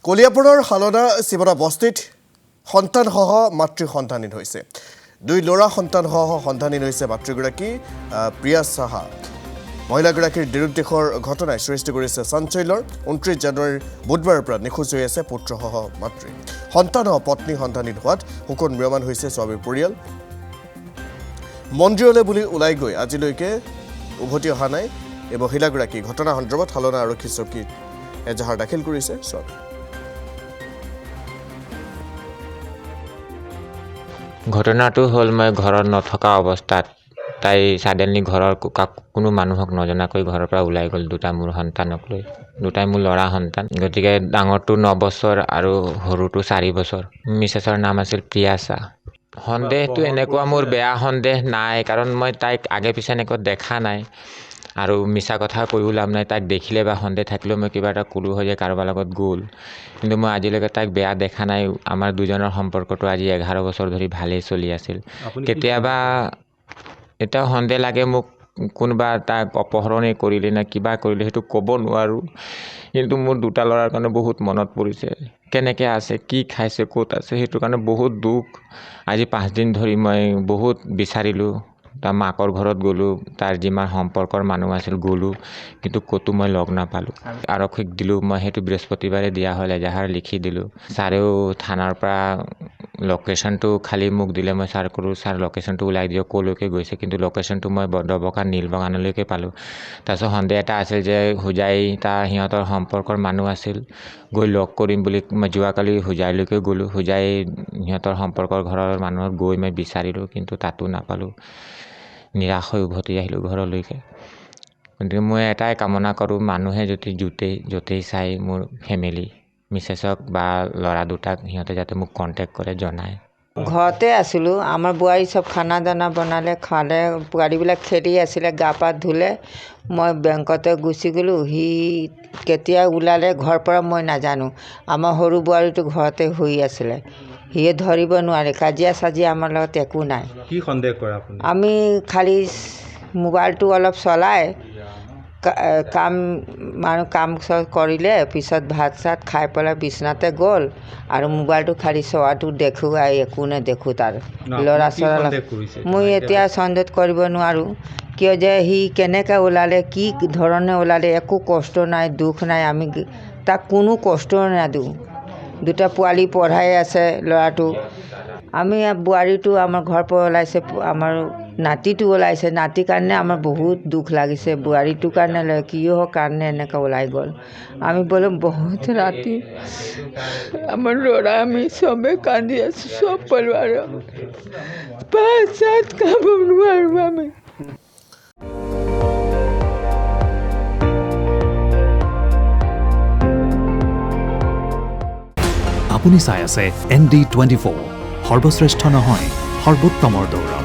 কলিয়াপুৰৰ হালনা শিৱৰা বস্তিত সন্তানসহ মাতৃ সন্তানহীন হৈছে। দুই ল'ৰা সন্তানসহ সন্তানহীন হৈছে মাতৃগৰাকী প্ৰিয়া সাহা। মহিলাগৰাকীৰ নিৰুদ্দেশৰ ঘটনাই সৃষ্টি কৰিছে চাঞ্চল্যৰ। 29 জানুৱাৰীৰ বুধবাৰৰ পৰা নিখোজ হৈ আছে পুত্ৰসহ মাতৃ। সন্তানসহ পত্নী সন্তানহীন হোৱাত শোকত ম্ৰিয়মান হৈছে স্বামীৰ পৰিয়াল। মন্দিৰলৈ বুলি ওলাই গৈ আজিলৈকে উভতি অহা নাই এই মহিলাগৰাকী। ঘটনা সন্দৰ্ভত হালনা আৰক্ষী চকীত এজাহাৰ দাখিল কৰিছে স্বামী। ঘটনাটো হ'ল মই ঘৰত নথকা অৱস্থাত তাই ছাডেনলি ঘৰৰ কোনো মানুহক নজনাকৈ ঘৰৰ পৰা ওলাই গ'ল দুটা মোৰ সন্তানক লৈ। দুটাই মোৰ ল'ৰা সন্তান। গতিকে ডাঙৰটো 9 বছৰ আৰু সৰুটো 4 বছৰ। মিছেছৰ নাম আছিল প্ৰিয়া সাহা। সন্দেহটো এনেকুৱা মোৰ বেয়া সন্দেহ নাই, কাৰণ মই তাইক আগে পিছে এনেকৈ দেখা নাই আৰু মিছা কথা কৈও লাভ নাই। তাইক দেখিলে বা সন্দেহ থাকিলেও মই কিবা এটা ক'লো হয় যে কাৰোবাৰ লগত গ'ল, কিন্তু মই আজিলৈকে তাইক বেয়া দেখা নাই। আমাৰ দুজনৰ সম্পৰ্কটো আজি 11 বছৰ ধৰি ভালেই চলি আছিল। কেতিয়াবা এতিয়াও সন্দেহ লাগে মোক, কোনোবা তাক অপহৰণেই কৰিলে নে কিবা কৰিলে সেইটো ক'ব নোৱাৰোঁ, কিন্তু মোৰ দুটা ল'ৰাৰ কাৰণে বহুত মনত পৰিছে। কেনেকৈ আছে, কি খাইছে, ক'ত আছে, সেইটো কাৰণে বহুত দুখ। আজি 5 দিন ধৰি মই বহুত বিচাৰিলোঁ। তাৰ মাকৰ ঘৰত গ'লোঁ, তাৰ যিমান সম্পৰ্কৰ মানুহ আছিল গ'লোঁ, কিন্তু ক'তো মই লগ নাপালোঁ। আৰক্ষীক দিলোঁ, মই সেইটো বৃহস্পতিবাৰে দিয়া হ'ল, এজাহাৰ লিখি দিলোঁ। ছাৰেও থানাৰ পৰা লোকেশ্যনটো খালি মোক দিলে। মই ছাৰ ক'লোঁ, ছাৰ লোকেশ্যনটো ওলাই দিয়ক ক'লৈকে গৈছে, কিন্তু লোকেশ্যনটো মই বদবকান নীলবাগানলৈকে পালোঁ। তাৰপিছত সন্দেহ এটা আছিল যে হোজাই তাৰ সিহঁতৰ সম্পৰ্কৰ মানুহ আছিল, গৈ লগ কৰিম বুলি মই যোৱাকালি হোজাইলৈকে গ'লোঁ। হোজাই সিহঁতৰ সম্পৰ্কৰ ঘৰৰ মানুহক গৈ মই বিচাৰিলোঁ, কিন্তু তাতো নাপালোঁ। নিৰাশ হৈ উভতি আহিলোঁ ঘৰলৈকে। গতিকে মই এটাই কামনা কৰোঁ, মানুহে যদি য'তেই চাই মোৰ ফেমিলি মিছেছক বা ল'ৰা দুটাক সিহঁতে যাতে মোক কণ্টেক্ট কৰে, জনায়। ঘৰতে আছিলোঁ। আমাৰ বোৱাৰী চব খানা দানা বনালে, খালে। পোৱালীবিলাক খেলি আছিলে, গা পা ধুলে। মই বেংকতে গুচি গ'লোঁ। সি কেতিয়া ওলালে ঘৰৰ পৰা মই নাজানো। আমাৰ সৰু বোৱাৰীটো ঘৰতে শুই আছিলে। সিয়ে ধৰিব নোৱাৰে। কাজিয়া চাজিয়া আমাৰ লগত একো নাই। কি সন্দেহ কৰে আপুনি? আমি খালি মোবাইলটো অলপ চলাই কাম কৰিলে, পিছত ভাত চাত খাই পেলাই বিচনাতে গ'ল আৰু মোবাইলটো খালি চোৱাটো দেখোঁ আৰু একো নেদেখোঁ। তাৰ ল'ৰা ছোৱালী মই এতিয়া সন্দেহ কৰিব নোৱাৰোঁ, কিয় যে সি কেনেকৈ ওলালে, কি ধৰণে ওলালে। একো কষ্ট নাই, দুখ নাই। আমি তাক কোনো কষ্ট নিদিওঁ। দুটা পোৱালি পঢ়াই আছে ল'ৰাটো। আমি বোৱাৰীটো আমাৰ ঘৰৰ পৰা ওলাইছে, আমাৰ নাতিটো ওলাইছে। নাতিৰ কাৰণে আমাৰ বহুত দুখ লাগিছে। বোৱাৰীটোৰ কাৰণে কিহৰ কাৰণে এনেকৈ ওলাই গ'ল। আমি বোলো বহুত ৰাতি আমাৰ ল'ৰা আমি চবেই কান্দি আছোঁ, চব পৰিবাৰ। ভাত চাত খাব নোৱাৰোঁ আমি। আপুনি চাই আছে ND24, সৰ্বশ্ৰেষ্ঠ নহয় সৰ্বোত্তমৰ দৌৰ।